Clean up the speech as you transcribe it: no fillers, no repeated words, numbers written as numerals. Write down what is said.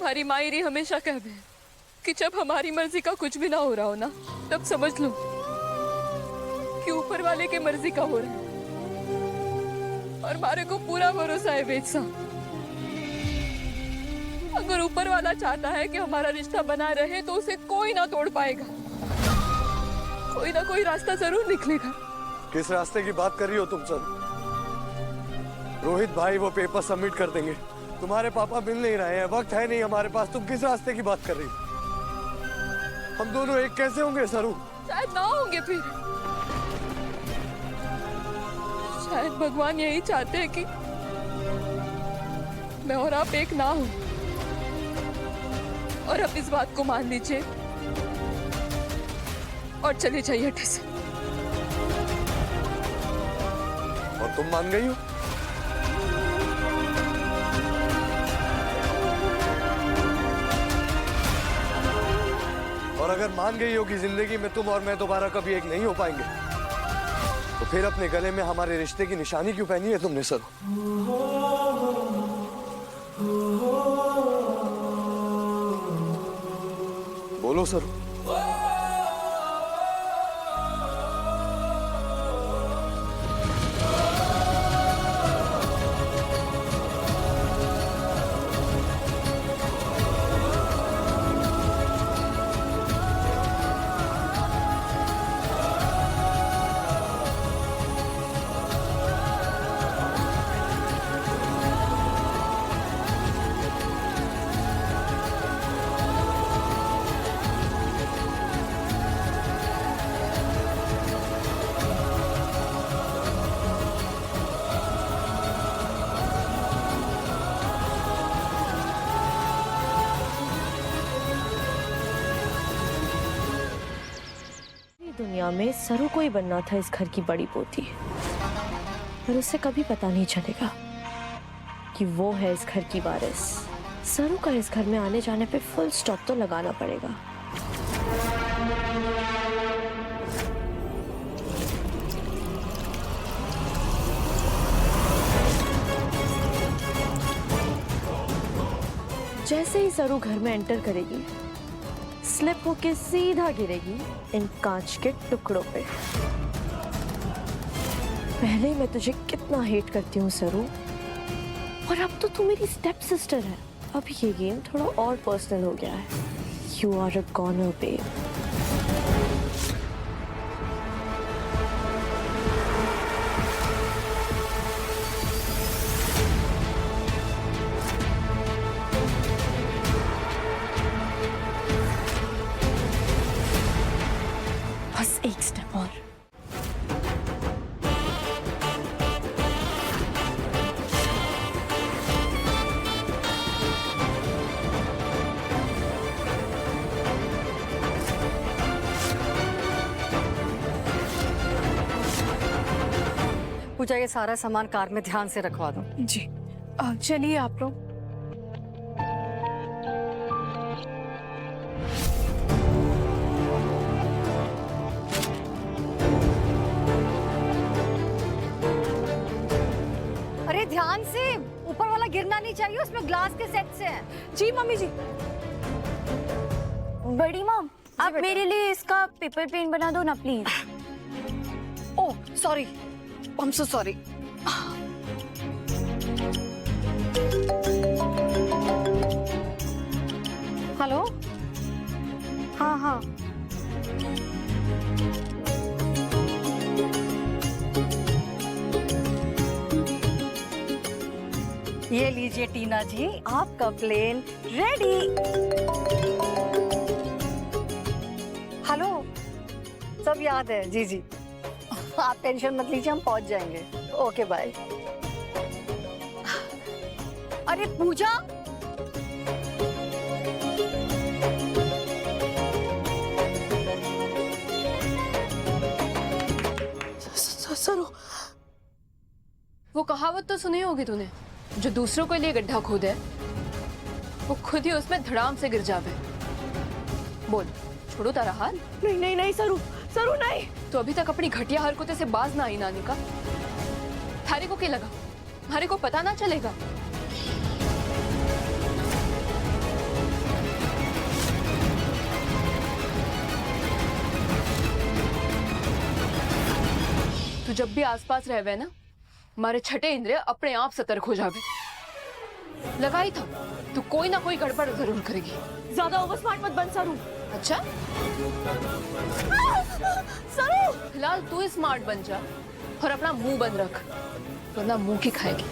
तुम्हारी मायरी हमेशा कहते हैं कि जब हमारी मर्जी का कुछ भी ना हो रहा हो ना, तब समझ लो कि ऊपर वाले के मर्जी का हो रहा है। और हमारे को पूरा भरोसा है वेद साहब, अगर ऊपर वाला चाहता है कि हमारा रिश्ता बना रहे तो उसे कोई ना तोड़ पाएगा, कोई ना कोई रास्ता जरूर निकलेगा। किस रास्ते की बात कर रही हो तुम सर? रोहित भाई वो पेपर सबमिट कर देंगे, तुम्हारे पापा मिल नहीं रहे हैं, वक्त है नहीं हमारे पास, तुम किस रास्ते की बात कर रही हो? हम दोनों एक कैसे होंगे सरू? शायद ना होंगे फिर, शायद भगवान यही चाहते हैं कि मैं और आप एक ना हो। और अब इस बात को मान लीजिए और चले जाइए हटे से। और तुम मान गई हो? और अगर मान गई हो कि जिंदगी में तुम और मैं दोबारा कभी एक नहीं हो पाएंगे, तो फिर अपने गले में हमारे रिश्ते की निशानी क्यों पहनी है तुमने सर? बोलो सर। दुनिया में सरू को ही बनना था इस घर की बड़ी पोती, पर उसे कभी पता नहीं चलेगा कि वो है इस घर की वारिस। सरू का इस घर में आने जाने पे फुल स्टॉप तो लगाना पड़ेगा। जैसे ही सरू घर में एंटर करेगी, स्लिप होके सीधा गिरेगी इन कांच के टुकड़ों पे। पहले मैं तुझे कितना हेट करती हूँ सरू, और अब तो तू मेरी स्टेप सिस्टर है। अब ये गेम थोड़ा और पर्सनल हो गया है। You are a goner babe. बस एक स्टेप और। पूजा, ये सारा सामान कार में ध्यान से रखवा दो। जी चलिए आप लोग। अरे ध्यान से, ऊपर वाला गिरना नहीं चाहिए, उसमें ग्लास के सेट से है। जी मम्मी जी। बड़ी मॉम, आप मेरे लिए इसका पेपर पेन बना दो ना please. Oh sorry, I am so sorry. Hello, हाँ हाँ, ये लीजिए टीना जी, आपका प्लेन रेडी। हेलो, सब याद है? जी जी, आप टेंशन मत लीजिए, हम पहुंच जाएंगे। Okay bye. अरे पूजा, सरू, वो कहावत तो सुनी होगी तूने, जो दूसरों के लिए गड्ढा खोदे वो खुद ही उसमें धड़ाम से गिर जावे। बोल, छोड़ो तारा हाल? नहीं नहीं नहीं सरू, सरू नहीं। तो अभी तक अपनी घटिया हरकतों से बाज ना आई नानी का। थारे को क्या लगा हमारे को पता ना चलेगा? जब भी आसपास रहवे ना मारे छठे इंद्रिय अपने आप सतर्क हो जावे। लगाई था तू कोई ना कोई गड़बड़ जरूर करेगी। ज्यादा ओवर स्मार्ट मत बन सरू। अच्छा सरू फिलहाल तू ही स्मार्ट बन जा और अपना मुंह बंद रख, वरना मुंह की खाएगी।